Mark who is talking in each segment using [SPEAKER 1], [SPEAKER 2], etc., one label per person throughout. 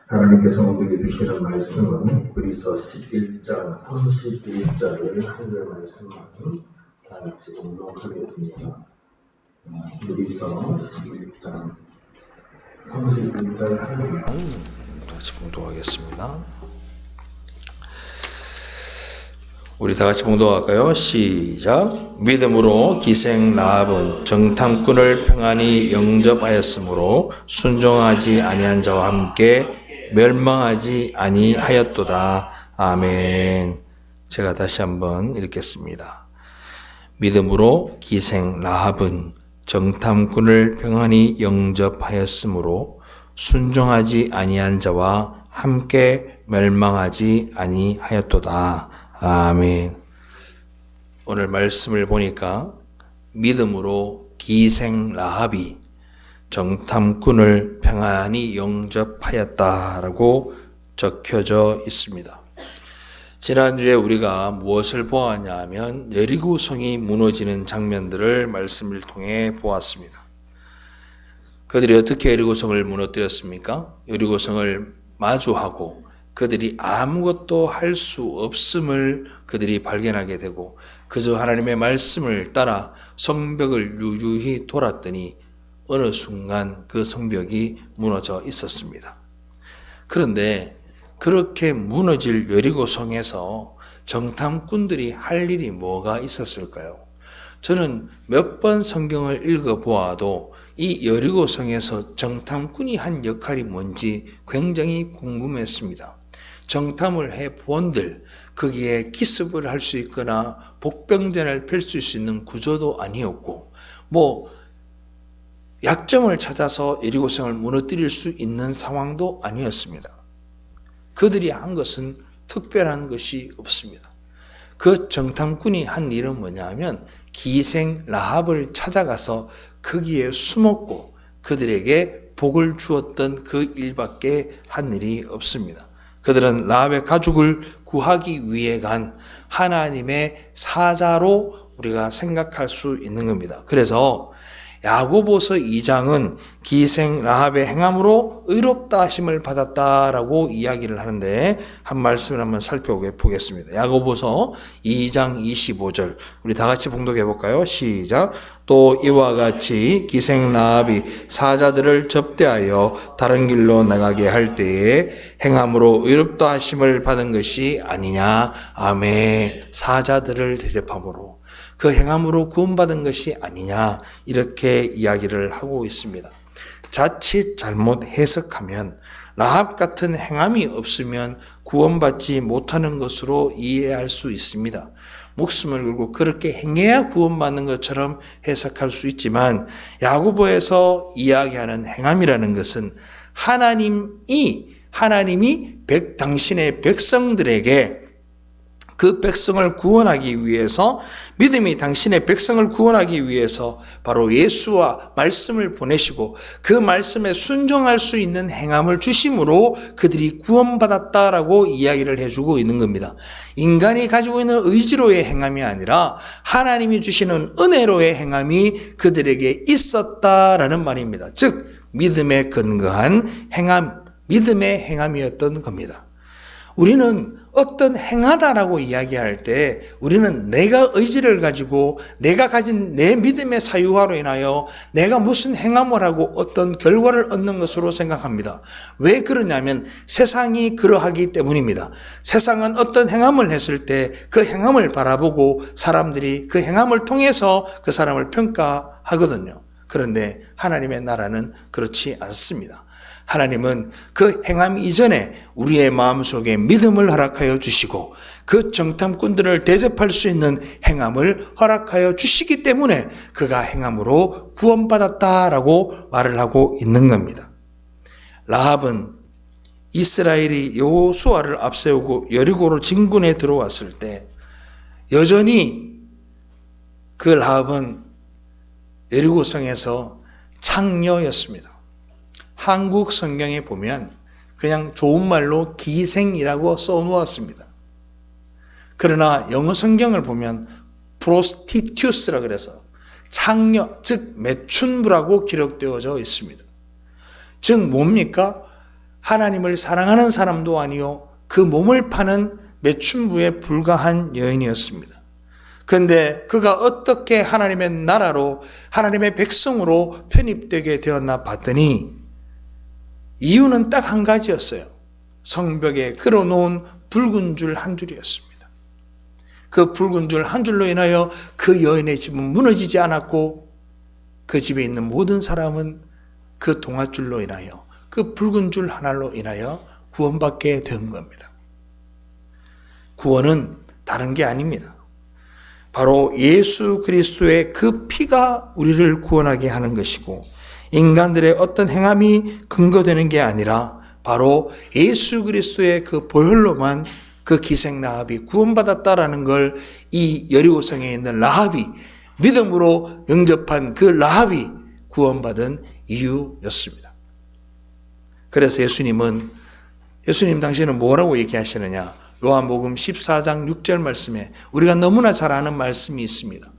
[SPEAKER 1] 하나님께서 우리에게 주시는 말씀은 그리스도 11장 31절을 한글 말씀으로 다 같이 공독하겠습니다. 그리스도 11장 31절 한글
[SPEAKER 2] 같이 공독하겠습니다. 우리 다 같이 공독할까요? 시작. 믿음으로 기생 라합은 정탐꾼을 평안히 영접하였으므로 순종하지 아니한 자와 함께 멸망하지 아니하였도다. 아멘. 제가 다시 한번 읽겠습니다. 믿음으로 기생 라합은 정탐꾼을 평안히 영접하였으므로 순종하지 아니한 자와 함께 멸망하지 아니하였도다. 아멘. 오늘 말씀을 보니까 믿음으로 기생 라합이 정탐꾼을 평안히 영접하였다라고 적혀져 있습니다. 지난주에 우리가 무엇을 보았냐 하면 여리고성이 무너지는 장면들을 말씀을 통해 보았습니다. 그들이 어떻게 여리고성을 무너뜨렸습니까? 여리고성을 마주하고 그들이 아무것도 할 수 없음을 그들이 발견하게 되고 그저 하나님의 말씀을 따라 성벽을 유유히 돌았더니 어느 순간 그 성벽이 무너져 있었습니다. 그런데 그렇게 무너질 여리고성에서 정탐꾼들이 할 일이 뭐가 있었을까요? 저는 몇 번 성경을 읽어보아도 이 여리고성에서 정탐꾼이 한 역할이 뭔지 굉장히 궁금했습니다. 정탐을 해본들 거기에 기습을 할 수 있거나 복병전을 펼칠 수 있는 구조도 아니었고 약점을 찾아서 여리고성을 무너뜨릴 수 있는 상황도 아니었습니다. 그들이 한 것은 특별한 것이 없습니다. 그 정탐꾼이 한 일은 뭐냐 하면 기생 라합을 찾아가서 거기에 숨었고 그들에게 복을 주었던 그 일밖에 한 일이 없습니다. 그들은 라합의 가족을 구하기 위해 간 하나님의 사자로 우리가 생각할 수 있는 겁니다. 그래서 야고보서 2장은 기생 라합의 행함으로 의롭다 하심을 받았다라고 이야기를 하는데 한 말씀을 한번 살펴보겠습니다. 야고보서 2장 25절 우리 다 같이 봉독해 볼까요? 시작. 또 이와 같이 기생 라합이 사자들을 접대하여 다른 길로 나가게 할 때에 행함으로 의롭다 하심을 받은 것이 아니냐. 아멘. 사자들을 대접함으로 그 행함으로 구원받은 것이 아니냐 이렇게 이야기를 하고 있습니다. 자칫 잘못 해석하면 라합 같은 행함이 없으면 구원받지 못하는 것으로 이해할 수 있습니다. 목숨을 걸고 그렇게 행해야 구원받는 것처럼 해석할 수 있지만 야고보에서 이야기하는 행함이라는 것은 하나님이 당신의 백성들에게 그 백성을 구원하기 위해서 믿음이 당신의 백성을 구원하기 위해서 바로 예수와 말씀을 보내시고 그 말씀에 순종할 수 있는 행함을 주심으로 그들이 구원받았다라고 이야기를 해주고 있는 겁니다. 인간이 가지고 있는 의지로의 행함이 아니라 하나님이 주시는 은혜로의 행함이 그들에게 있었다라는 말입니다. 즉 믿음에 근거한 행함, 믿음의 행함이었던 겁니다. 우리는 어떤 행하다라고 이야기할 때 우리는 내가 의지를 가지고 내가 가진 내 믿음의 사유화로 인하여 내가 무슨 행함을 하고 어떤 결과를 얻는 것으로 생각합니다. 왜 그러냐면 세상이 그러하기 때문입니다. 세상은 어떤 행함을 했을 때 그 행함을 바라보고 사람들이 그 행함을 통해서 그 사람을 평가하거든요. 그런데 하나님의 나라는 그렇지 않습니다. 하나님은 그 행함 이전에 우리의 마음속에 믿음을 허락하여 주시고 그 정탐꾼들을 대접할 수 있는 행함을 허락하여 주시기 때문에 그가 행함으로 구원받았다라고 말을 하고 있는 겁니다. 라합은 이스라엘이 여호수아를 앞세우고 여리고로 진군에 들어왔을 때 여전히 그 라합은 여리고성에서 창녀였습니다. 한국 성경에 보면 그냥 좋은 말로 기생이라고 써놓았습니다. 그러나 영어 성경을 보면 prostitute라 그래서 창녀, 즉 매춘부라고 기록되어져 있습니다. 즉 뭡니까? 하나님을 사랑하는 사람도 아니요 그 몸을 파는 매춘부에 불과한 여인이었습니다. 그런데 그가 어떻게 하나님의 나라로 하나님의 백성으로 편입되게 되었나 봤더니 이유는 딱 한 가지였어요. 성벽에 걸어놓은 붉은 줄 한 줄이었습니다. 그 붉은 줄 한 줄로 인하여 그 여인의 집은 무너지지 않았고 그 집에 있는 모든 사람은 그 동아줄로 인하여 그 붉은 줄 하나로 인하여 구원받게 된 겁니다. 구원은 다른 게 아닙니다. 바로 예수 그리스도의 그 피가 우리를 구원하게 하는 것이고 인간들의 어떤 행함이 근거되는 게 아니라 바로 예수 그리스도의 그 보혈로만 그 기생 라합이 구원받았다라는 걸 이 여리고성에 있는 라합이 믿음으로 영접한 그 라합이 구원받은 이유였습니다. 그래서 예수님 당신은 뭐라고 얘기하시느냐? 요한복음 14장 6절 말씀에 우리가 너무나 잘 아는 말씀이 있습니다.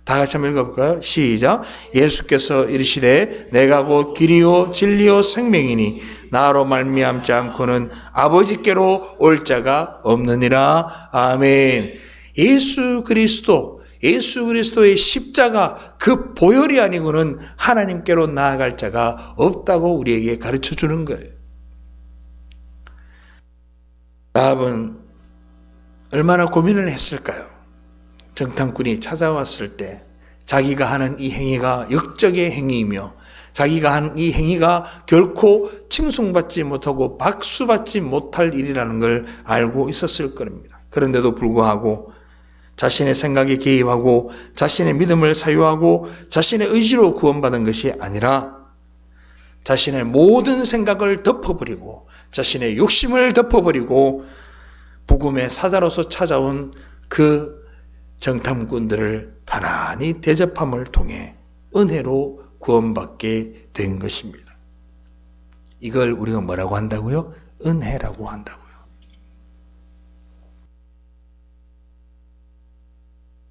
[SPEAKER 2] 다 같이 한번 읽어볼까요? 시작. 예수께서 이르시되 내가 곧 길이요 진리요 생명이니 나로 말미암지 않고는 아버지께로 올 자가 없느니라. 아멘. 예수 그리스도의 십자가 그 보혈이 아니고는 하나님께로 나아갈 자가 없다고 우리에게 가르쳐 주는 거예요. 라합은 얼마나 고민을 했을까요? 정탐꾼이 찾아왔을 때 자기가 하는 이 행위가 역적의 행위이며 자기가 한 이 행위가 결코 칭송받지 못하고 박수받지 못할 일이라는 걸 알고 있었을 겁니다. 그런데도 불구하고 자신의 생각에 개입하고 자신의 믿음을 사유하고 자신의 의지로 구원받은 것이 아니라 자신의 모든 생각을 덮어버리고 자신의 욕심을 덮어버리고 복음의 사자로서 찾아온 그 정탐꾼들을 가난히 대접함을 통해 은혜로 구원받게 된 것입니다. 이걸 우리가 뭐라고 한다고요? 은혜라고 한다고요.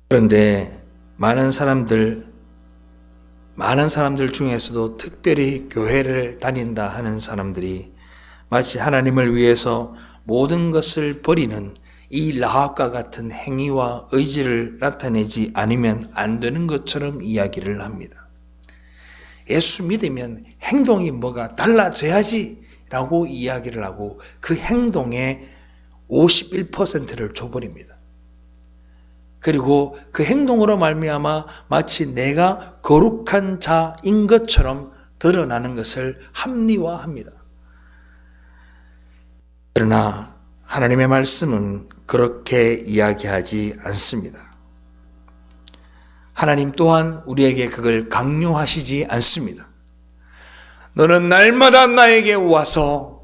[SPEAKER 2] 그런데 많은 사람들 중에서도 특별히 교회를 다닌다 하는 사람들이 마치 하나님을 위해서 모든 것을 버리는 이 라합과 같은 행위와 의지를 나타내지 않으면 안 되는 것처럼 이야기를 합니다. 예수 믿으면 행동이 뭐가 달라져야지 라고 이야기를 하고 그 행동의 51%를 줘버립니다. 그리고 그 행동으로 말미암아 마치 내가 거룩한 자인 것처럼 드러나는 것을 합리화합니다. 그러나 하나님의 말씀은 그렇게 이야기하지 않습니다. 하나님 또한 우리에게 그걸 강요하시지 않습니다. 너는 날마다 나에게 와서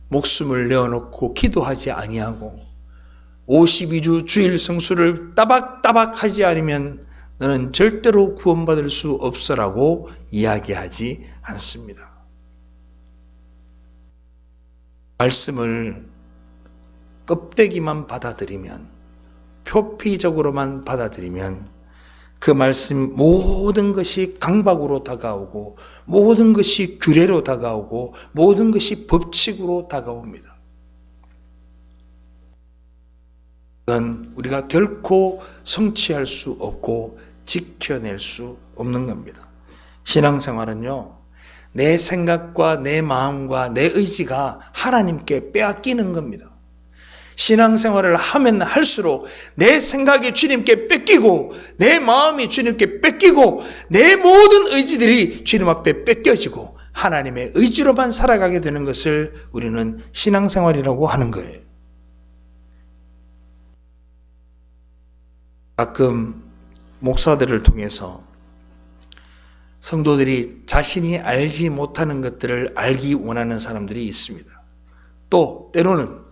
[SPEAKER 2] 목숨을 내어놓고 기도하지 아니하고 52주 주일 성수를 따박따박 하지 않으면 너는 절대로 구원받을 수 없어라고 이야기하지 않습니다. 말씀을 껍데기만 받아들이면, 표피적으로만 받아들이면 그 말씀 모든 것이 강박으로 다가오고 모든 것이 규례로 다가오고 모든 것이 법칙으로 다가옵니다. 그건 우리가 결코 성취할 수 없고 지켜낼 수 없는 겁니다. 신앙생활은요, 내 생각과 내 마음과 내 의지가 하나님께 빼앗기는 겁니다. 신앙생활을 하면 할수록 내 생각이 주님께 뺏기고 내 마음이 주님께 뺏기고 내 모든 의지들이 주님 앞에 뺏겨지고 하나님의 의지로만 살아가게 되는 것을 우리는 신앙생활이라고 하는 거예요. 가끔 목사들을 통해서 성도들이 자신이 알지 못하는 것들을 알기 원하는 사람들이 있습니다. 또 때로는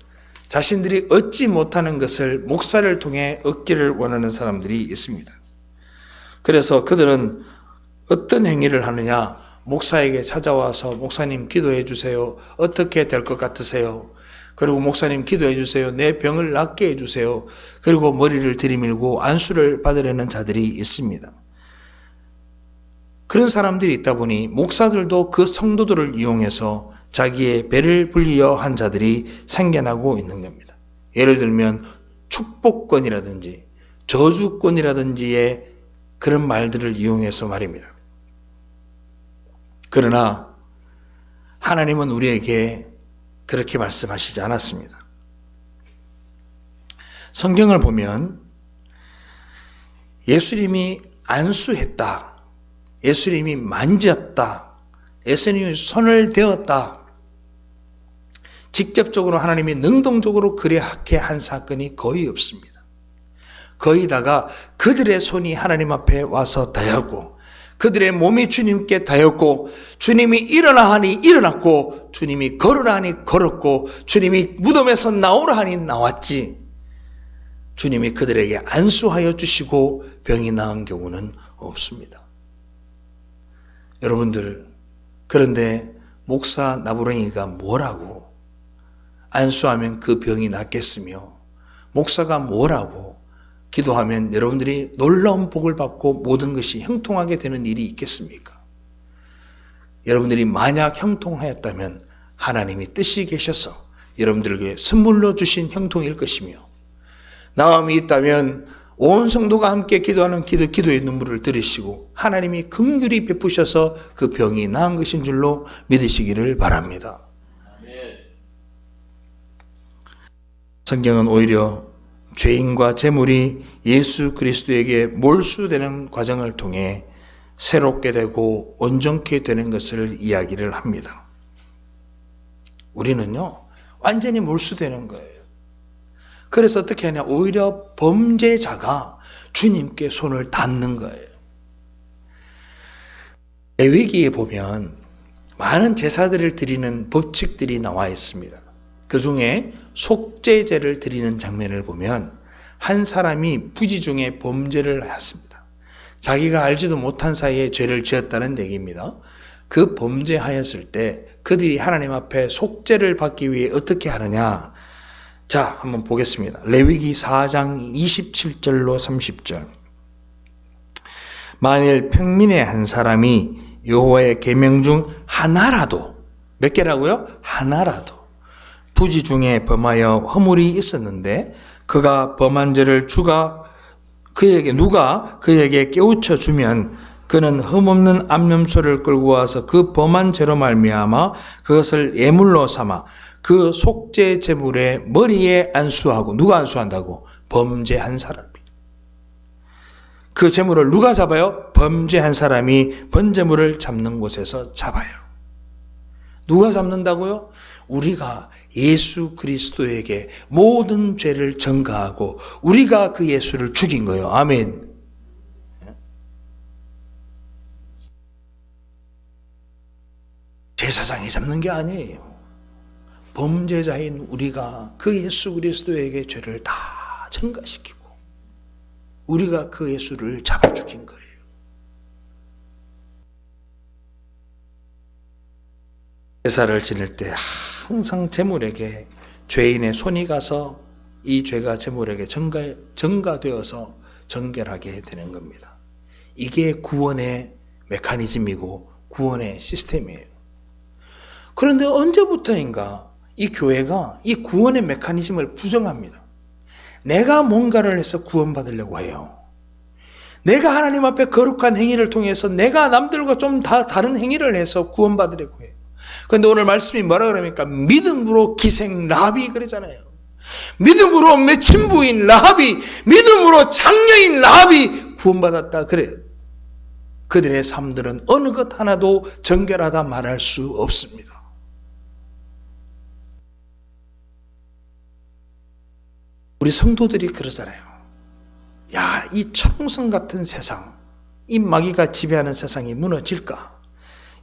[SPEAKER 2] 자신들이 얻지 못하는 것을 목사를 통해 얻기를 원하는 사람들이 있습니다. 그래서 그들은 어떤 행위를 하느냐? 목사에게 찾아와서 목사님 기도해 주세요. 어떻게 될 것 같으세요? 그리고 목사님 기도해 주세요. 내 병을 낫게 해 주세요. 그리고 머리를 들이밀고 안수를 받으려는 자들이 있습니다. 그런 사람들이 있다 보니 목사들도 그 성도들을 이용해서 자기의 배를 불리어 한 자들이 생겨나고 있는 겁니다. 예를 들면 축복권이라든지 저주권이라든지의 그런 말들을 이용해서 말입니다. 그러나 하나님은 우리에게 그렇게 말씀하시지 않았습니다. 성경을 보면 예수님이 안수했다, 예수님이 만졌다, 예수님이 손을 대었다, 직접적으로 하나님이 능동적으로 그렇게 한 사건이 거의 없습니다. 거의 다가 그들의 손이 하나님 앞에 와서 닿았고, 그들의 몸이 주님께 닿았고, 주님이 일어나 하니 일어났고, 주님이 걸으라 하니 걸었고, 주님이 무덤에서 나오라 하니 나왔지, 주님이 그들에게 안수하여 주시고 병이 나은 경우는 없습니다. 여러분들, 그런데 목사 나부랭이가 뭐라고 안수하면 그 병이 낫겠으며, 목사가 뭐라고 기도하면 여러분들이 놀라운 복을 받고 모든 것이 형통하게 되는 일이 있겠습니까? 여러분들이 만약 형통하였다면 하나님이 뜻이 계셔서 여러분들에게 선물로 주신 형통일 것이며, 나음이 있다면 온 성도가 함께 기도하는 기도의 눈물을 들으시고 하나님이 긍휼히 베푸셔서 그 병이 나은 것인 줄로 믿으시기를 바랍니다. 성경은 오히려 죄인과 재물이 예수 그리스도에게 몰수되는 과정을 통해 새롭게 되고 온전케 되는 것을 이야기를 합니다. 우리는요, 완전히 몰수되는 거예요. 그래서 어떻게 하냐, 오히려 범죄자가 주님께 손을 닿는 거예요. 레위기에 보면 많은 제사들을 드리는 법칙들이 나와 있습니다. 그 중에 속죄제를 드리는 장면을 보면 한 사람이 부지 중에 범죄를 했습니다. 자기가 알지도 못한 사이에 죄를 지었다는 얘기입니다. 그 범죄하였을 때 그들이 하나님 앞에 속죄를 받기 위해 어떻게 하느냐. 자, 한번 보겠습니다. 레위기 4장 27절로 30절. 만일 평민의 한 사람이 여호와의 계명 중 하나라도, 몇 개라고요? 하나라도 부지 중에 범하여 허물이 있었는데 그가 범한 죄를 누가 그에게 깨우쳐 주면 그는 흠없는 암염소를 끌고 와서 그 범한 죄로 말미암아 그것을 예물로 삼아 그 속죄 제물의 머리에 안수하고, 누가 안수한다고? 범죄한 사람이. 그 제물을 누가 잡아요? 범죄한 사람이 번제물을 잡는 곳에서 잡아요. 누가 잡는다고요? 우리가 예수 그리스도에게 모든 죄를 전가하고 우리가 그 예수를 죽인 거예요. 아멘. 제사장이 잡는 게 아니에요. 범죄자인 우리가 그 예수 그리스도에게 죄를 다 전가시키고 우리가 그 예수를 잡아 죽인 거예요. 제사를 지낼 때 항상 제물에게 죄인의 손이 가서 이 죄가 제물에게 전가되어서 정결하게 되는 겁니다. 이게 구원의 메커니즘이고 구원의 시스템이에요. 그런데 언제부터인가 이 교회가 이 구원의 메커니즘을 부정합니다. 내가 뭔가를 해서 구원받으려고 해요. 내가 하나님 앞에 거룩한 행위를 통해서 내가 남들과 좀 다른 행위를 해서 구원받으려고 해요. 그런데 오늘 말씀이 뭐라 그럽니까? 믿음으로 기생 라합이 그러잖아요. 믿음으로 맺힌 부인 라합이, 믿음으로 장녀인 라합이 구원받았다 그래요. 그들의 삶들은 어느 것 하나도 정결하다 말할 수 없습니다. 우리 성도들이 그러잖아요. 야, 이 청성 같은 세상, 이 마귀가 지배하는 세상이 무너질까?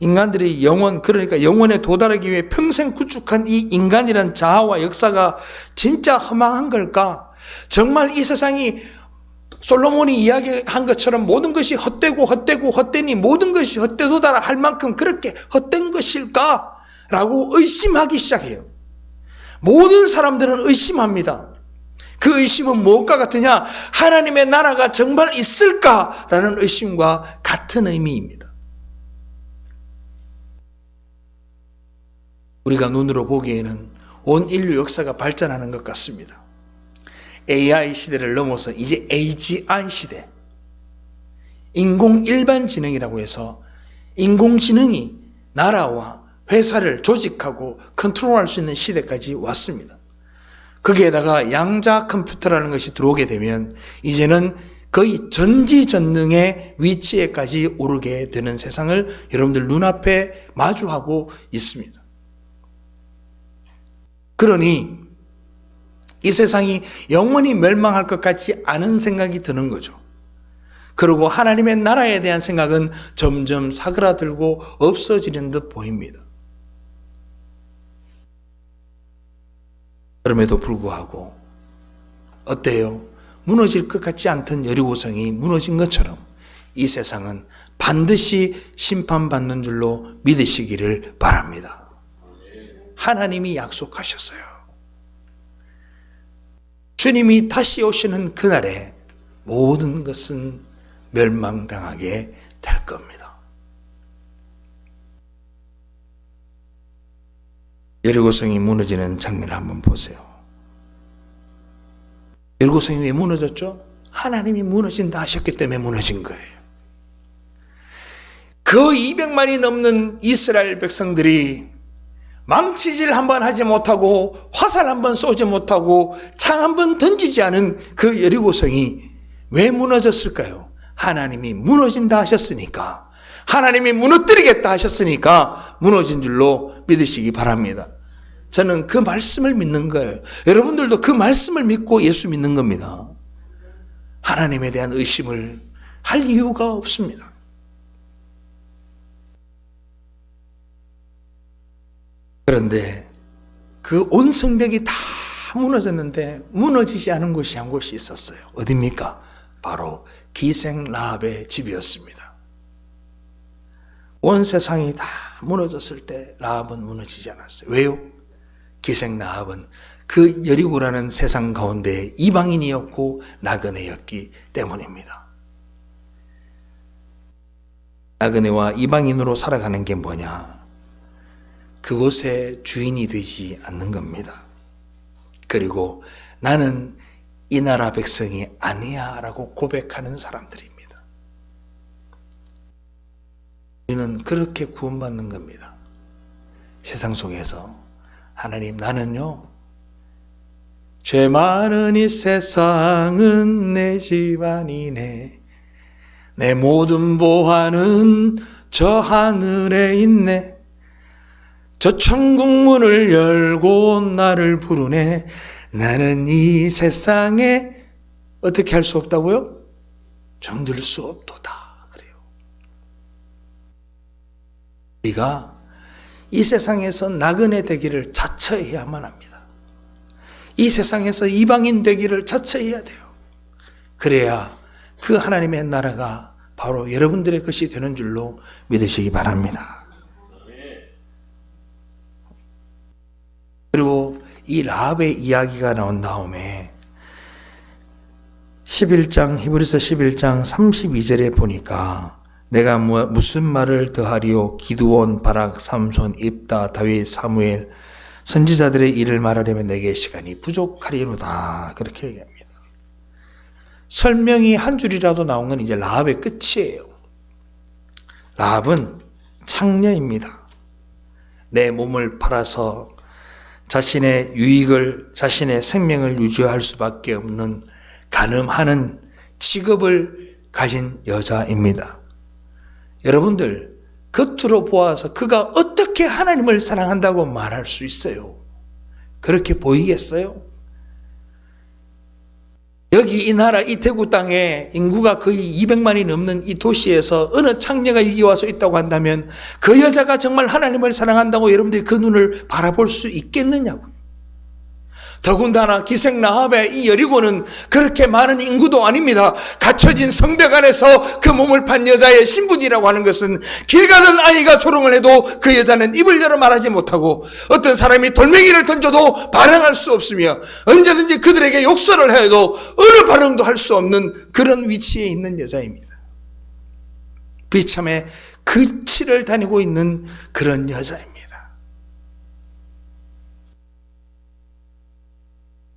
[SPEAKER 2] 인간들이 그러니까 영원에 도달하기 위해 평생 구축한 이 인간이란 자아와 역사가 진짜 허망한 걸까? 정말 이 세상이 솔로몬이 이야기한 것처럼 모든 것이 헛되니 모든 것이 헛되도다 할 만큼 그렇게 헛된 것일까? 라고 의심하기 시작해요. 모든 사람들은 의심합니다. 그 의심은 무엇과 같으냐? 하나님의 나라가 정말 있을까라는 의심과 같은 의미입니다. 1 우리가 눈으로 보기에는 온 인류 역사가 발전하는 것 같습니다. AI 시대를 넘어서 이제 AGI 시대, 인공 일반지능이라고 해서 인공지능이 나라와 회사를 조직하고 컨트롤할 수 있는 시대까지 왔습니다. 거기에다가 양자 컴퓨터라는 것이 들어오게 되면 이제는 거의 전지전능의 위치에까지 오르게 되는 세상을 여러분들 눈앞에 마주하고 있습니다. 그러니 이 세상이 영원히 멸망할 것 같지 않은 생각이 드는 거죠. 그리고 하나님의 나라에 대한 생각은 점점 사그라들고 없어지는 듯 보입니다. 그럼에도 불구하고 어때요? 무너질 것 같지 않던 여리고성이 무너진 것처럼 이 세상은 반드시 심판받는 줄로 믿으시기를 바랍니다. 하나님이 약속하셨어요. 주님이 다시 오시는 그날에 모든 것은 멸망당하게 될 겁니다. 여리고성이 무너지는 장면을 한번 보세요. 여리고성이 왜 무너졌죠? 하나님이 무너진다 하셨기 때문에 무너진 거예요. 그 200만이 넘는 이스라엘 백성들이 망치질 한번 하지 못하고 화살 한번 쏘지 못하고 창 한번 던지지 않은 그 여리고성이 왜 무너졌을까요? 하나님이 무너진다 하셨으니까, 하나님이 무너뜨리겠다 하셨으니까 무너진 줄로 믿으시기 바랍니다. 저는 그 말씀을 믿는 거예요. 여러분들도 그 말씀을 믿고 예수 믿는 겁니다. 하나님에 대한 의심을 할 이유가 없습니다. 그런데 그 온 성벽이 다 무너졌는데 무너지지 않은 곳이 한 곳이 있었어요. 어디입니까? 바로 기생 라합의 집이었습니다. 온 세상이 다 무너졌을 때 라합은 무너지지 않았어요. 왜요? 기생 라합은 그 여리고라는 세상 가운데 이방인이었고 나그네였기 때문입니다. 나그네와 이방인으로 살아가는 게 뭐냐? 그곳의 주인이 되지 않는 겁니다. 그리고 나는 이 나라 백성이 아니야 라고 고백하는 사람들입니다. 우리는 그렇게 구원받는 겁니다. 세상 속에서 하나님, 나는요 죄 많은 이 세상은 내 집안이네, 내 모든 보화는 저 하늘에 있네, 저 천국 문을 열고 나를 부르네, 나는 이 세상에 어떻게 할 수 없다고요? 정들 수 없도다. 그래요. 우리가 이 세상에서 나그네 되기를 자처해야만 합니다. 이 세상에서 이방인 되기를 자처해야 돼요. 그래야 그 하나님의 나라가 바로 여러분들의 것이 되는 줄로 믿으시기 바랍니다. 그리고 이 라합의 이야기가 나온 다음에 11장 히브리서 11장 32절에 보니까 내가 무슨 말을 더하리요? 기드온, 바락, 삼손, 입다, 다윗, 사무엘 선지자들의 일을 말하려면 내게 시간이 부족하리로다. 그렇게 얘기합니다. 설명이 한 줄이라도 나온 건 이제 라합의 끝이에요. 라합은 창녀입니다. 내 몸을 팔아서 자신의 유익을, 자신의 생명을 유지할 수밖에 없는 가늠하는 직업을 가진 여자입니다. 여러분들, 겉으로 보아서 그가 어떻게 하나님을 사랑한다고 말할 수 있어요? 그렇게 보이겠어요? 여기 이 나라 이 대구 땅에 인구가 거의 200만이 넘는 이 도시에서 어느 창녀가 여기 와서 있다고 한다면 그 여자가 정말 하나님을 사랑한다고 여러분들이 그 눈을 바라볼 수 있겠느냐고요. 더군다나 기생 라합의 이 여리고는 그렇게 많은 인구도 아닙니다. 갇혀진 성벽 안에서 그 몸을 판 여자의 신분이라고 하는 것은 길 가는 아이가 조롱을 해도 그 여자는 입을 열어 말하지 못하고 어떤 사람이 돌멩이를 던져도 반응할 수 없으며 언제든지 그들에게 욕설을 해도 어느 반응도 할 수 없는 그런 위치에 있는 여자입니다. 비참해 그 치를 다니고 있는 그런 여자입니다.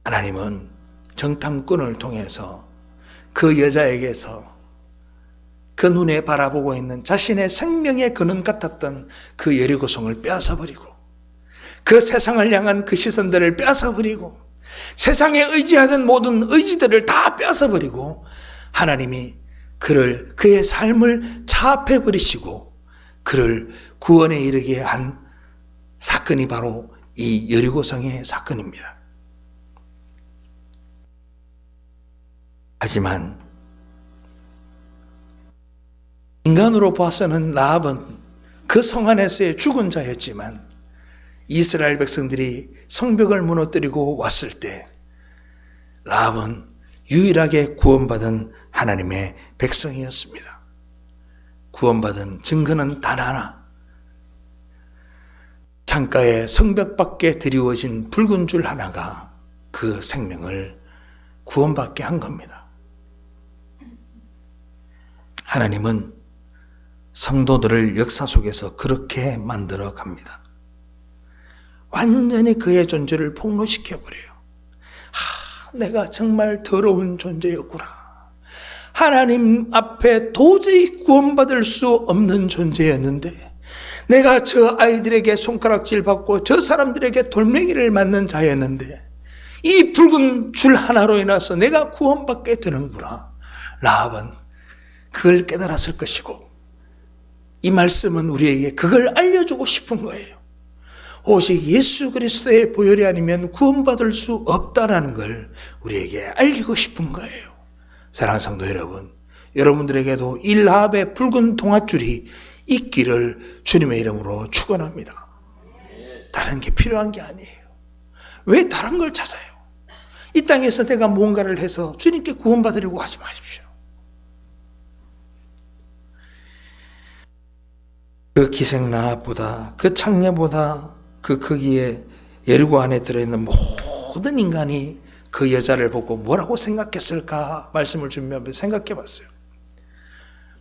[SPEAKER 2] 하나님은 정탐꾼을 통해서 그 여자에게서 그 눈에 바라보고 있는 자신의 생명의 근원 같았던 그 여리고성을 빼앗아버리고 그 세상을 향한 그 시선들을 빼앗아버리고 세상에 의지하던 모든 의지들을 다 빼앗아버리고 하나님이 그의 삶을 차압해버리시고 그를 구원에 이르게 한 사건이 바로 이 여리고성의 사건입니다. 하지만 인간으로 봐서는 라합은 그 성 안에서의 죽은 자였지만 이스라엘 백성들이 성벽을 무너뜨리고 왔을 때 라합은 유일하게 구원받은 하나님의 백성이었습니다. 구원받은 증거는 단 하나, 창가에 성벽 밖에 드리워진 붉은 줄 하나가 그 생명을 구원받게 한 겁니다. 하나님은 성도들을 역사 속에서 그렇게 만들어 갑니다. 완전히 그의 존재를 폭로시켜버려요. 내가 정말 더러운 존재였구나. 하나님 앞에 도저히 구원받을 수 없는 존재였는데 내가 저 아이들에게 손가락질 받고 저 사람들에게 돌멩이를 맞는 자였는데 이 붉은 줄 하나로 인해서 내가 구원받게 되는구나. 라합은 그걸 깨달았을 것이고 이 말씀은 우리에게 그걸 알려주고 싶은 거예요. 오직 예수 그리스도의 보혈이 아니면 구원받을 수 없다라는 걸 우리에게 알리고 싶은 거예요. 사랑하는 성도 여러분, 여러분들에게도 이 라합의 붉은 동아줄이 있기를 주님의 이름으로 축원합니다. 다른 게 필요한 게 아니에요. 왜 다른 걸 찾아요? 이 땅에서 내가 뭔가를 해서 주님께 구원받으려고 하지 마십시오. 그 기생 라합보다, 그 창녀보다, 그 거기에 여리고 안에 들어있는 모든 인간이 그 여자를 보고 뭐라고 생각했을까 말씀을 준비하면서 생각해 봤어요.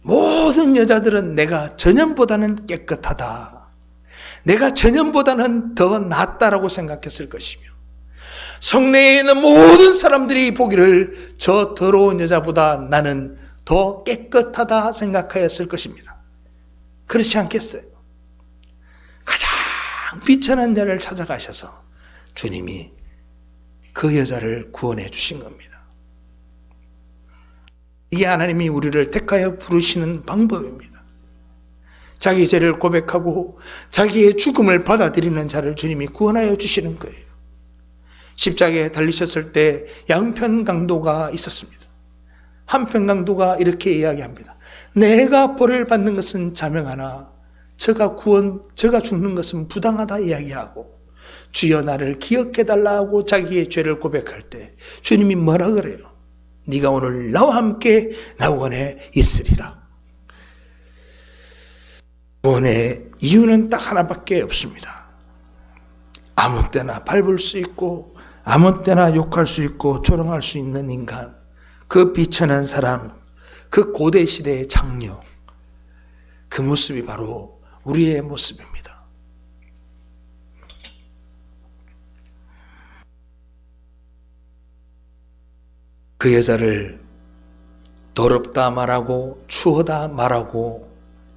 [SPEAKER 2] 모든 여자들은 내가 전염보다는 깨끗하다, 내가 전염보다는 더 낫다라고 생각했을 것이며 성내에 있는 모든 사람들이 보기를 저 더러운 여자보다 나는 더 깨끗하다 생각하였을 것입니다. 그렇지 않겠어요? 가장 비천한 자를 찾아가셔서 주님이 그 여자를 구원해 주신 겁니다. 이게 하나님이 우리를 택하여 부르시는 방법입니다. 자기 죄를 고백하고 자기의 죽음을 받아들이는 자를 주님이 구원하여 주시는 거예요. 십자가에 달리셨을 때 양편 강도가 있었습니다. 한편 강도가 이렇게 이야기합니다. 내가 벌을 받는 것은 자명하나 저가 죽는 것은 부당하다 이야기하고 주여 나를 기억해달라 하고 자기의 죄를 고백할 때 주님이 뭐라 그래요? 네가 오늘 나와 함께 낙원에 있으리라. 구원의 이유는 딱 하나밖에 없습니다. 아무 때나 밟을 수 있고 아무 때나 욕할 수 있고 조롱할 수 있는 인간, 그 비천한 사람, 그 고대 시대의 장녀, 그 모습이 바로 우리의 모습입니다. 그 여자를 더럽다 말하고 추하다 말하고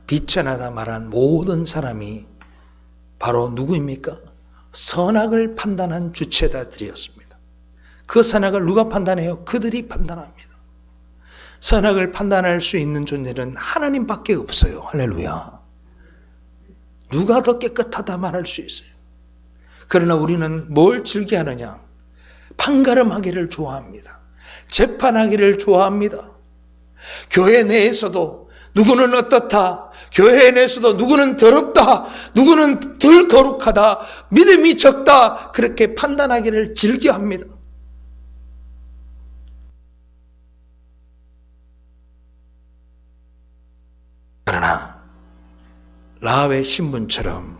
[SPEAKER 2] 비천하다 말한 모든 사람이 바로 누구입니까? 선악을 판단한 주체자들이었습니다. 그 선악을 누가 판단해요? 그들이 판단합니다. 선악을 판단할 수 있는 존재는 하나님밖에 없어요. 할렐루야. 누가 더 깨끗하다 말할 수 있어요. 그러나 우리는 뭘 즐겨하느냐? 판가름하기를 좋아합니다. 재판하기를 좋아합니다. 교회 내에서도 누구는 어떻다, 교회 내에서도 누구는 더럽다, 누구는 덜 거룩하다, 믿음이 적다, 그렇게 판단하기를 즐겨합니다. 그러나 라합의 신분처럼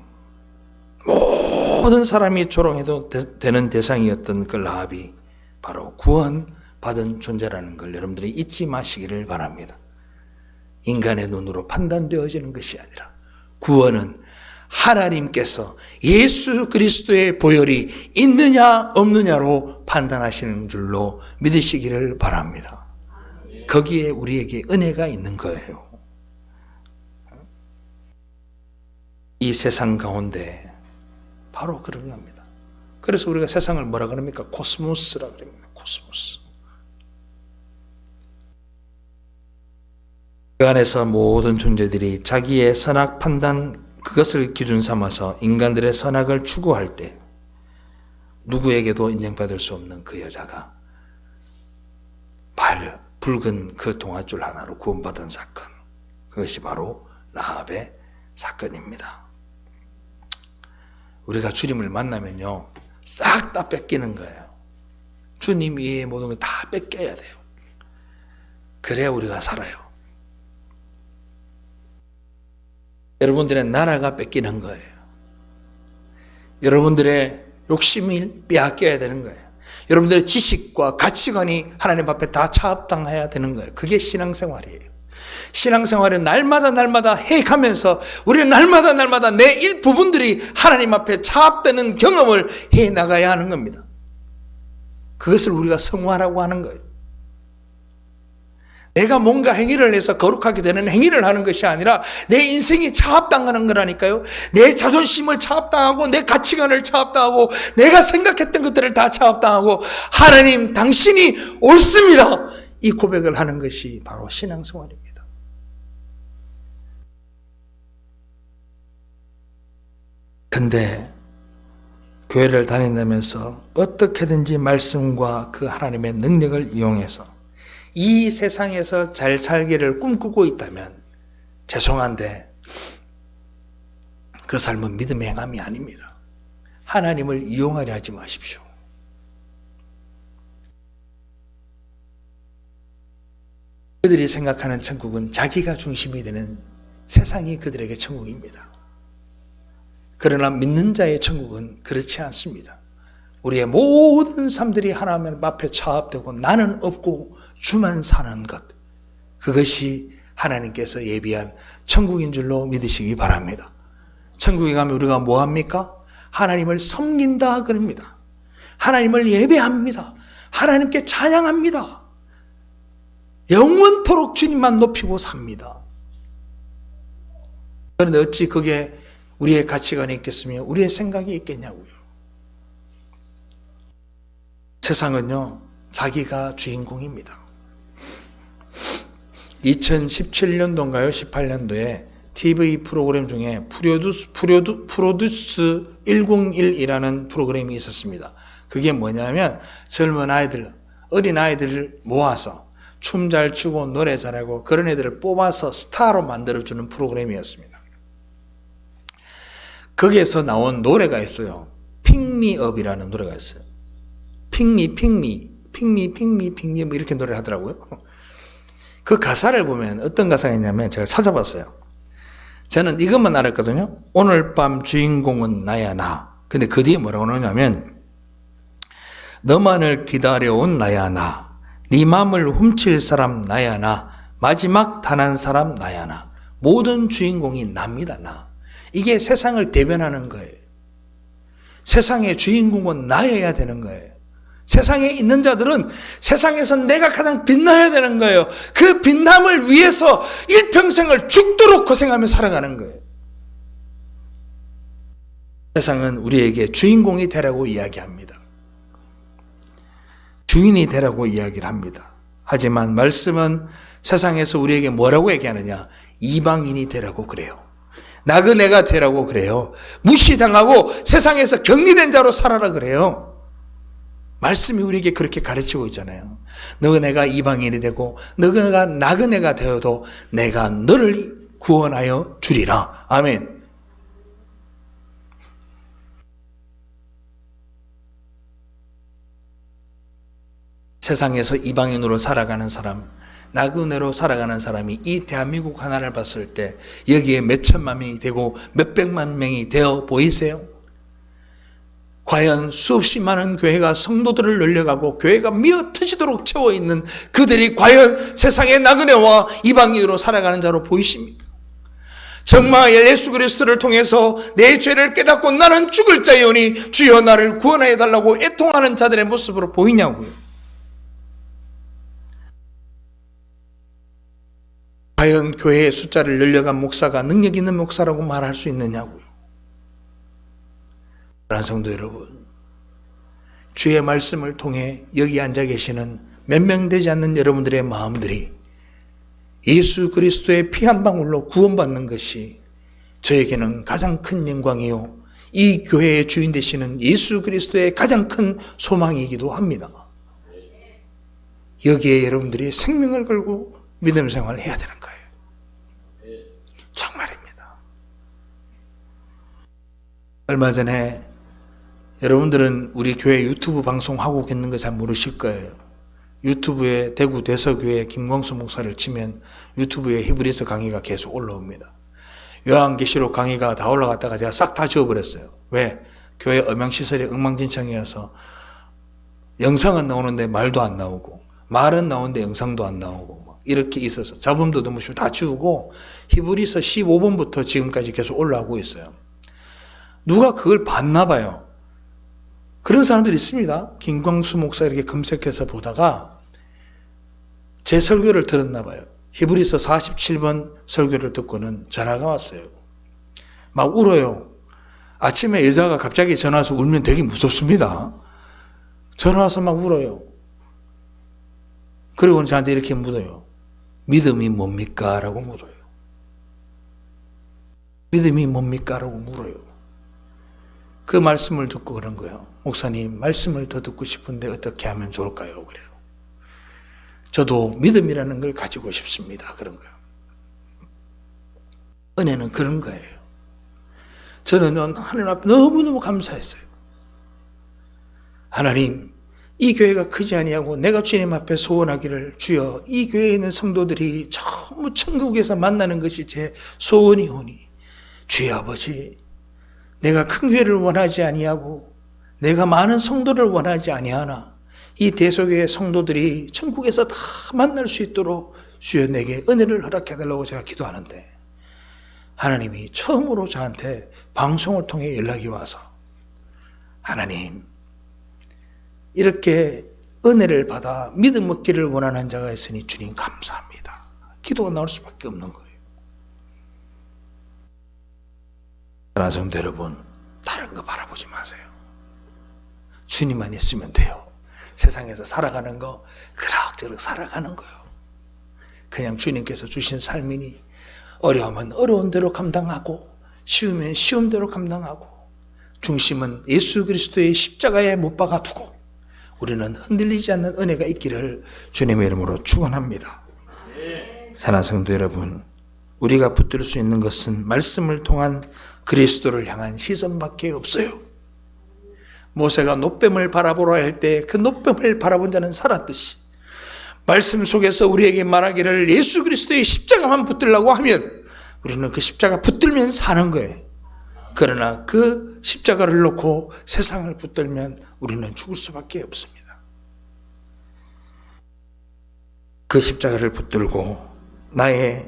[SPEAKER 2] 모든 사람이 조롱해도 되는 대상이었던 그 라합이 바로 구원받은 존재라는 걸 여러분들이 잊지 마시기를 바랍니다. 인간의 눈으로 판단되어지는 것이 아니라 구원은 하나님께서 예수 그리스도의 보혈이 있느냐 없느냐로 판단하시는 줄로 믿으시기를 바랍니다. 거기에 우리에게 은혜가 있는 거예요. 이 세상 가운데 바로 그런 겁니다. 그래서 우리가 세상을 뭐라 그럽니까? 코스모스라 그럽니다. 코스모스. 그 안에서 모든 존재들이 자기의 선악 판단 그것을 기준 삼아서 인간들의 선악을 추구할 때 누구에게도 인정받을 수 없는 그 여자가 붉은 그 동아줄 하나로 구원받은 사건, 그것이 바로 라합의 사건입니다. 우리가 주님을 만나면요 싹 다 뺏기는 거예요. 주님 위에 모든 걸 다 뺏겨야 돼요. 그래야 우리가 살아요. 여러분들의 나라가 뺏기는 거예요. 여러분들의 욕심을 빼앗겨야 되는 거예요. 여러분들의 지식과 가치관이 하나님 앞에 다 차압당해야 되는 거예요. 그게 신앙생활이에요. 신앙생활은 날마다 해가면서 우리는 날마다 내 일부분들이 하나님 앞에 차압되는 경험을 해나가야 하는 겁니다. 그것을 우리가 성화라고 하는 거예요. 내가 뭔가 행위를 해서 거룩하게 되는 행위를 하는 것이 아니라 내 인생이 차압당하는 거라니까요. 내 자존심을 차압당하고 내 가치관을 차압당하고 내가 생각했던 것들을 다 차압당하고 하나님 당신이 옳습니다. 이 고백을 하는 것이 바로 신앙생활입니다. 근데 교회를 다닌다면서 어떻게든지 말씀과 그 하나님의 능력을 이용해서 이 세상에서 잘 살기를 꿈꾸고 있다면 죄송한데 그 삶은 믿음의 행함이 아닙니다. 하나님을 이용하려 하지 마십시오. 그들이 생각하는 천국은 자기가 중심이 되는 세상이 그들에게 천국입니다. 그러나 믿는 자의 천국은 그렇지 않습니다. 우리의 모든 삶들이 하나님 앞에 차압되고 나는 없고 주만 사는 것, 그것이 하나님께서 예비한 천국인 줄로 믿으시기 바랍니다. 천국에 가면 우리가 뭐합니까? 하나님을 섬긴다 그럽니다. 하나님을 예배합니다. 하나님께 찬양합니다. 영원토록 주님만 높이고 삽니다. 그런데 어찌 그게 우리의 가치관이 있겠으며 우리의 생각이 있겠냐고요. 세상은요 자기가 주인공입니다. 2017년도인가요? 18년도에 TV 프로그램 중에 프로듀스 101이라는 프로그램이 있었습니다. 그게 뭐냐면 젊은 아이들, 어린 아이들을 모아서 춤 잘 추고 노래 잘하고 그런 애들을 뽑아서 스타로 만들어주는 프로그램이었습니다. 거기에서 나온 노래가 있어요. 픽미업이라는 노래가 있어요. 픽미 뭐 이렇게 노래를 하더라고요. 그 가사를 보면 어떤 가사가 있냐면 제가 찾아봤어요. 저는 이것만 알았거든요. 오늘 밤 주인공은 나야 나. 근데 그 뒤에 뭐라고 나오냐면 너만을 기다려온 나야 나. 네 맘을 훔칠 사람 나야 나. 마지막 단한 사람 나야 나. 모든 주인공이 납니다. 나. 이게 세상을 대변하는 거예요. 세상의 주인공은 나여야 되는 거예요. 세상에 있는 자들은 세상에서 내가 가장 빛나야 되는 거예요. 그 빛남을 위해서 일평생을 죽도록 고생하며 살아가는 거예요. 세상은 우리에게 주인공이 되라고 이야기합니다. 주인이 되라고 이야기를 합니다. 하지만 말씀은 세상에서 우리에게 뭐라고 얘기하느냐? 이방인이 되라고 그래요. 나그네가 되라고 그래요. 무시당하고 세상에서 격리된 자로 살아라 그래요. 말씀이 우리에게 그렇게 가르치고 있잖아요. 너가 이방인이 되고 너가 나그네가 되어도 내가 너를 구원하여 주리라. 아멘. 세상에서 이방인으로 살아가는 사람, 나그네로 살아가는 사람이 이 대한민국 하나를 봤을 때 여기에 몇 천만 명이 되고 몇 백만 명이 되어 보이세요? 과연 수없이 많은 교회가 성도들을 늘려가고 교회가 미어터지도록 채워있는 그들이 과연 세상의 나그네와 이방인으로 살아가는 자로 보이십니까? 정말 예수 그리스도를 통해서 내 죄를 깨닫고 나는 죽을 자이오니 주여 나를 구원하여 달라고 애통하는 자들의 모습으로 보이냐고요. 과연 교회의 숫자를 늘려간 목사가 능력 있는 목사라고 말할 수 있느냐고요. 사랑하는 성도 여러분, 주의 말씀을 통해 여기 앉아 계시는 몇 명 되지 않는 여러분들의 마음들이 예수 그리스도의 피 한 방울로 구원받는 것이 저에게는 가장 큰 영광이요, 이 교회의 주인 되시는 예수 그리스도의 가장 큰 소망이기도 합니다. 여기에 여러분들이 생명을 걸고 믿음 생활을 해야 되는 거예요. 정말입니다. 얼마 전에 여러분들은 우리 교회 유튜브 방송하고 있는 거 잘 모르실 거예요. 유튜브에 대구 대서교회 김광수 목사를 치면 유튜브에 히브리서 강의가 계속 올라옵니다. 요한계시록 강의가 다 올라갔다가 제가 싹 다 지워버렸어요. 왜? 교회 음향시설이 엉망진창이어서 영상은 나오는데 말도 안 나오고, 말은 나오는데 영상도 안 나오고, 이렇게 있어서 잡음도 너무 심해 다 지우고 히브리서 15번부터 지금까지 계속 올라오고 있어요. 누가 그걸 봤나 봐요. 그런 사람들이 있습니다. 김광수 목사 이렇게 검색해서 보다가 제 설교를 들었나 봐요. 히브리서 47번 설교를 듣고는 전화가 왔어요. 막 울어요. 아침에 여자가 갑자기 전화 와서 울면 되게 무섭습니다. 전화 와서 막 울어요. 그리고 저한테 이렇게 묻어요. 믿음이 뭡니까? 라고 물어요. 믿음이 뭡니까? 라고 물어요. 그 말씀을 듣고 그런 거예요. 목사님, 말씀을 더 듣고 싶은데 어떻게 하면 좋을까요? 그래요. 저도 믿음이라는 걸 가지고 싶습니다. 그런 거예요. 은혜는 그런 거예요. 저는 하나님 앞에 너무너무 감사했어요. 하나님, 이 교회가 크지 아니하고 내가 주님 앞에 소원하기를, 주여 이 교회에 있는 성도들이 전부 천국에서 만나는 것이 제 소원이오니 주여 아버지, 내가 큰 교회를 원하지 아니하고 내가 많은 성도를 원하지 아니하나 이 대소교회 성도들이 천국에서 다 만날 수 있도록 주여 내게 은혜를 허락해달라고 제가 기도하는데, 하나님이 처음으로 저한테 방송을 통해 연락이 와서, 하나님, 이렇게 은혜를 받아 믿음 얻기를 원하는 자가 있으니 주님 감사합니다. 기도가 나올 수밖에 없는 거예요. 사랑하는 성도 여러분, 다른 거 바라보지 마세요. 주님만 있으면 돼요. 세상에서 살아가는 거 그럭저럭 살아가는 거요. 그냥 주님께서 주신 삶이니 어려우면 어려운 대로 감당하고 쉬우면 쉬운 대로 감당하고 중심은 예수 그리스도의 십자가에 못 박아두고 우리는 흔들리지 않는 은혜가 있기를 주님의 이름으로 축원합니다. 사랑하는 성도 여러분, 우리가 붙들 수 있는 것은 말씀을 통한 그리스도를 향한 시선밖에 없어요. 모세가 놋뱀을 바라보라 할 때 그 놋뱀을 바라본 자는 살았듯이 말씀 속에서 우리에게 말하기를 예수 그리스도의 십자가만 붙들라고 하면 우리는 그 십자가 붙들면 사는 거예요. 그러나 그 십자가를 놓고 세상을 붙들면 우리는 죽을 수밖에 없습니다. 그 십자가를 붙들고 나에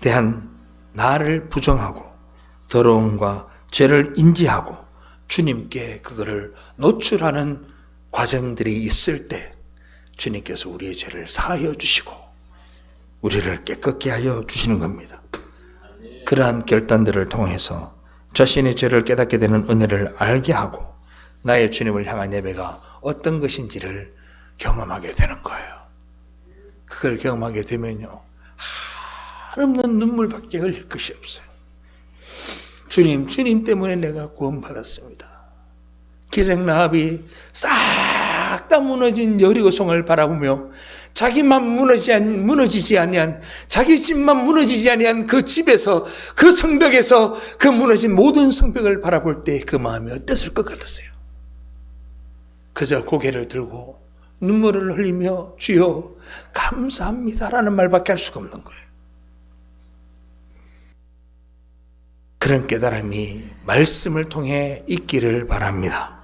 [SPEAKER 2] 대한 나를 부정하고 더러움과 죄를 인지하고 주님께 그거를 노출하는 과정들이 있을 때 주님께서 우리의 죄를 사하여 주시고 우리를 깨끗게 하여 주시는 겁니다. 그러한 결단들을 통해서 자신의 죄를 깨닫게 되는 은혜를 알게 하고 나의 주님을 향한 예배가 어떤 것인지를 경험하게 되는 거예요. 그걸 경험하게 되면요, 한없는 눈물밖에 흘릴 것이 없어요. 주님 때문에 내가 구원받았습니다. 기생 라합이 싹 다 무너진 여리고성을 바라보며 자기만 무너지지 아니한, 자기 집만 무너지지 아니한 그 집에서, 그 성벽에서 그 무너진 모든 성벽을 바라볼 때 그 마음이 어땠을 것 같았어요. 그저 고개를 들고 눈물을 흘리며 주여 감사합니다라는 말밖에 할 수가 없는 거예요. 그런 깨달음이 말씀을 통해 있기를 바랍니다.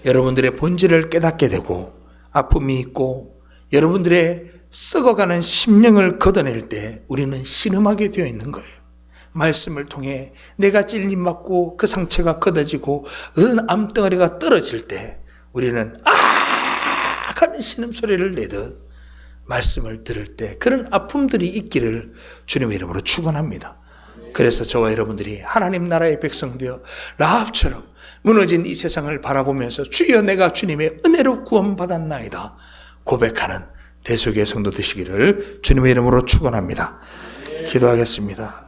[SPEAKER 2] 여러분들의 본질을 깨닫게 되고 아픔이 있고 여러분들의 썩어가는 심령을 걷어낼 때 우리는 신음하게 되어 있는 거예요. 말씀을 통해 내가 찔림 맞고 그 상처가 걷어지고 그 암덩어리가 떨어질 때 우리는 하는 신음소리를 내듯 말씀을 들을 때 그런 아픔들이 있기를 주님의 이름으로 축원합니다. 그래서 저와 여러분들이 하나님 나라의 백성 되어 라합처럼 무너진 이 세상을 바라보면서 주여 내가 주님의 은혜로 구원받았나이다 고백하는 대속의 성도 되시기를 주님의 이름으로 축원합니다. 기도하겠습니다.